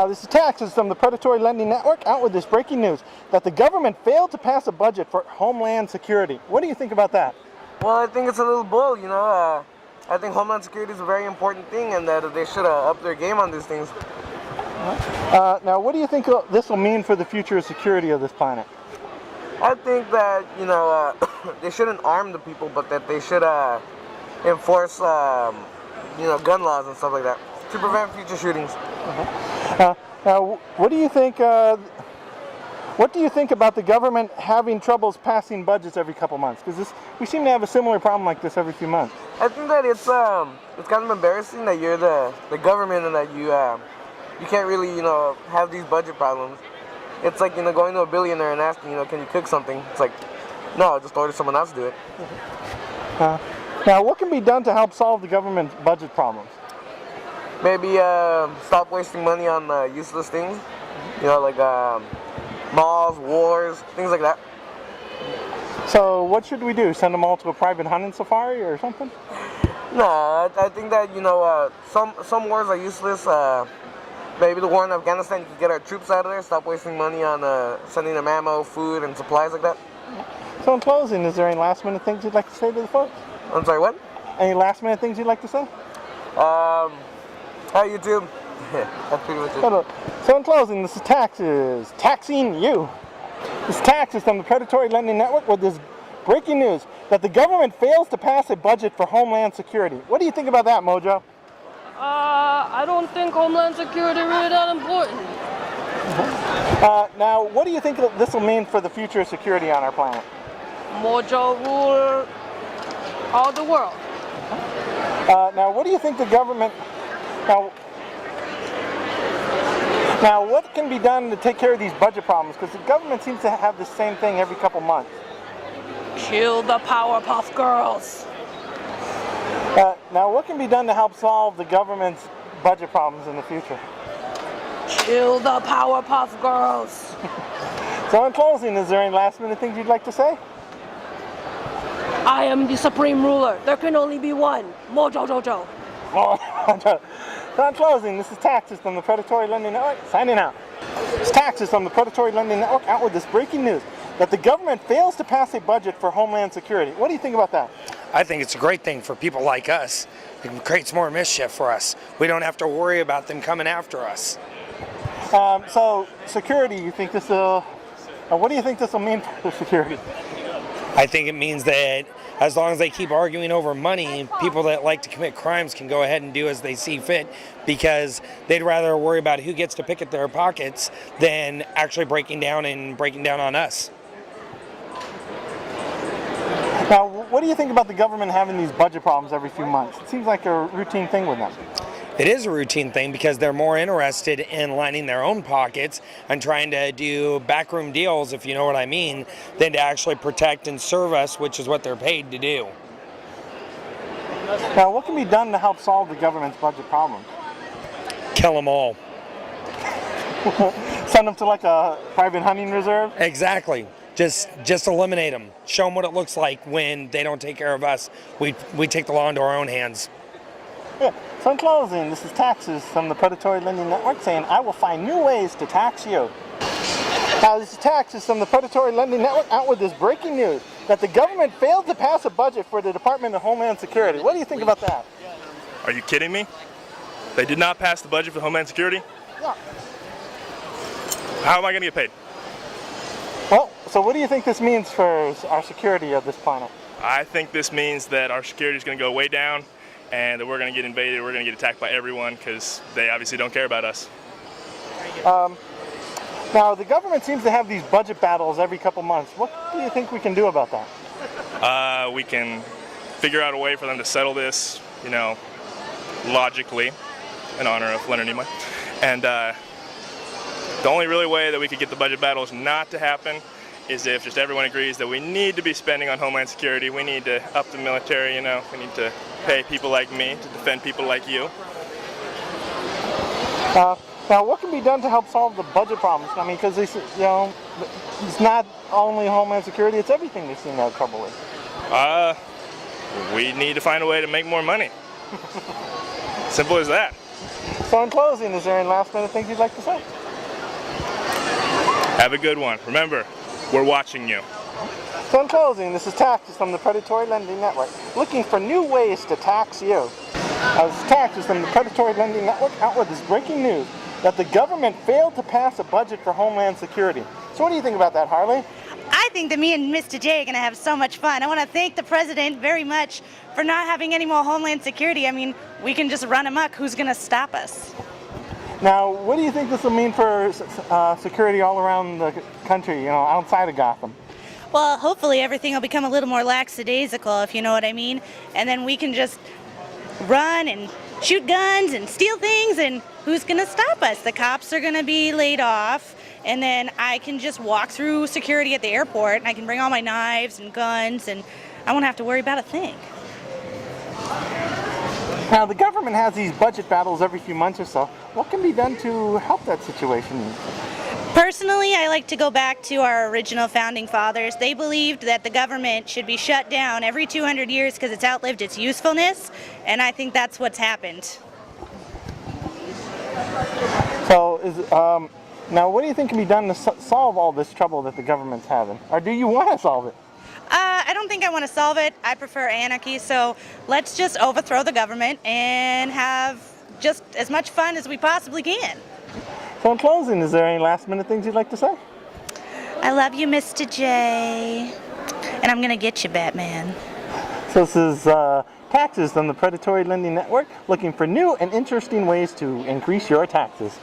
This is Taxes from the Predatory Lending Network, out with this breaking news that the government failed to pass a budget for Homeland Security. What do you think about that? Well, I think it's a little bull, I think Homeland Security is a very important thing and that they should up their game on these things. Now, what do you think this will mean for the future security of this planet? I think that, they shouldn't arm the people, but that they should enforce, gun laws and stuff like that to prevent future shootings. Now, what do you think? What do you think about the government having troubles passing budgets every couple months? Because we seem to have a similar problem like this every few months. I think that it's kind of embarrassing that you're the government and that you can't really have these budget problems. It's like going to a billionaire and asking can you cook something? It's like, no, just order someone else to do it. Now, what can be done to help solve the government's budget problems? Maybe stop wasting money on useless things, like malls, wars, things like that. So what should we do? Send them all to a private hunting safari or something? No, I think that some wars are useless. Maybe the war in Afghanistan, you could get our troops out of there, stop wasting money on sending them ammo, food, and supplies like that. So in closing, is there any last minute things you'd like to say to the folks? I'm sorry, what? Any last minute things you'd like to say? Hi, YouTube. That's pretty much it. So in closing, this is Taxes, taxing you. This is Taxes from the Predatory Lending Network with this breaking news that the government fails to pass a budget for Homeland Security. What do you think about that, Mojo? I don't think Homeland Security is really that important. Now, what do you think this will mean for the future of security on our planet? Mojo rule all the world. Now, what do you think the government... Now, what can be done to take care of these budget problems? Because the government seems to have the same thing every couple months. Kill the Powerpuff Girls. Now, what can be done to help solve the government's budget problems in the future? Kill the Powerpuff Girls. So in closing, is there any last minute things you'd like to say? I am the supreme ruler. There can only be one. Mojo Jojo. So in closing, this is Taxes from the Predatory Lending Network, signing out. It's Taxes from the Predatory Lending Network, out with this breaking news that the government fails to pass a budget for Homeland Security. What do you think about that? I think it's a great thing for people like us. It creates more mischief for us. We don't have to worry about them coming after us. So security, you think this will... what do you think this will mean for security? I think it means that as long as they keep arguing over money, people that like to commit crimes can go ahead and do as they see fit, because they'd rather worry about who gets to pick at their pockets than actually breaking down on us. Now, what do you think about the government having these budget problems every few months? It seems like a routine thing with them. It is a routine thing because they're more interested in lining their own pockets and trying to do backroom deals, if you know what I mean, than to actually protect and serve us, which is what they're paid to do. Now, what can be done to help solve the government's budget problems? Kill them all. Send them to like a private hunting reserve? Exactly. Just eliminate them. Show them what it looks like when they don't take care of us. We take the law into our own hands. Yeah. So in closing, this is Taxes from the Predatory Lending Network saying, I will find new ways to tax you. Now, this is Taxes from the Predatory Lending Network, out with this breaking news that the government failed to pass a budget for the Department of Homeland Security. What do you think about that? Are you kidding me? They did not pass the budget for Homeland Security? Yeah. How am I going to get paid? Well, so what do you think this means for our security of this planet? I think this means that our security is going to go way down and that we're going to get invaded, we're going to get attacked by everyone because they obviously don't care about us. Now, the government seems to have these budget battles every couple months. What do you think we can do about that? We can figure out a way for them to settle this, logically, in honor of Leonard Nimoy. And the only really way that we could get the budget battles not to happen is if just everyone agrees that we need to be spending on Homeland Security, we need to up the military, we need to pay people like me to defend people like you. Now, what can be done to help solve the budget problems? I mean, because it's not only Homeland Security, it's everything they seem to have trouble with. We need to find a way to make more money. Simple as that. So in closing, is there any last minute things you'd like to say? Have a good one. Remember, we're watching you. So in closing, this is Taxes from the Predatory Lending Network, looking for new ways to tax you. This is Taxes from the Predatory Lending Network, out with this breaking news that the government failed to pass a budget for Homeland Security. So what do you think about that, Harley? I think that me and Mr. J are going to have so much fun. I want to thank the president very much for not having any more Homeland Security. I mean, we can just run amok. Who's going to stop us? Now, what do you think this will mean for security all around the country, outside of Gotham? Well, hopefully everything will become a little more lackadaisical, if you know what I mean. And then we can just run and shoot guns and steal things, and who's going to stop us? The cops are going to be laid off, and then I can just walk through security at the airport, and I can bring all my knives and guns, and I won't have to worry about a thing. Now, the government has these budget battles every few months or so. What can be done to help that situation? Personally, I like to go back to our original founding fathers. They believed that the government should be shut down every 200 years because it's outlived its usefulness, and I think that's what's happened. So, now what do you think can be done to solve all this trouble that the government's having? Or do you want to solve it? I don't think I want to solve it. I prefer anarchy, so let's just overthrow the government and have just as much fun as we possibly can. So in closing, is there any last minute things you'd like to say? I love you, Mr. J. And I'm going to get you, Batman. So this is Taxes from the Predatory Lending Network, looking for new and interesting ways to increase your taxes.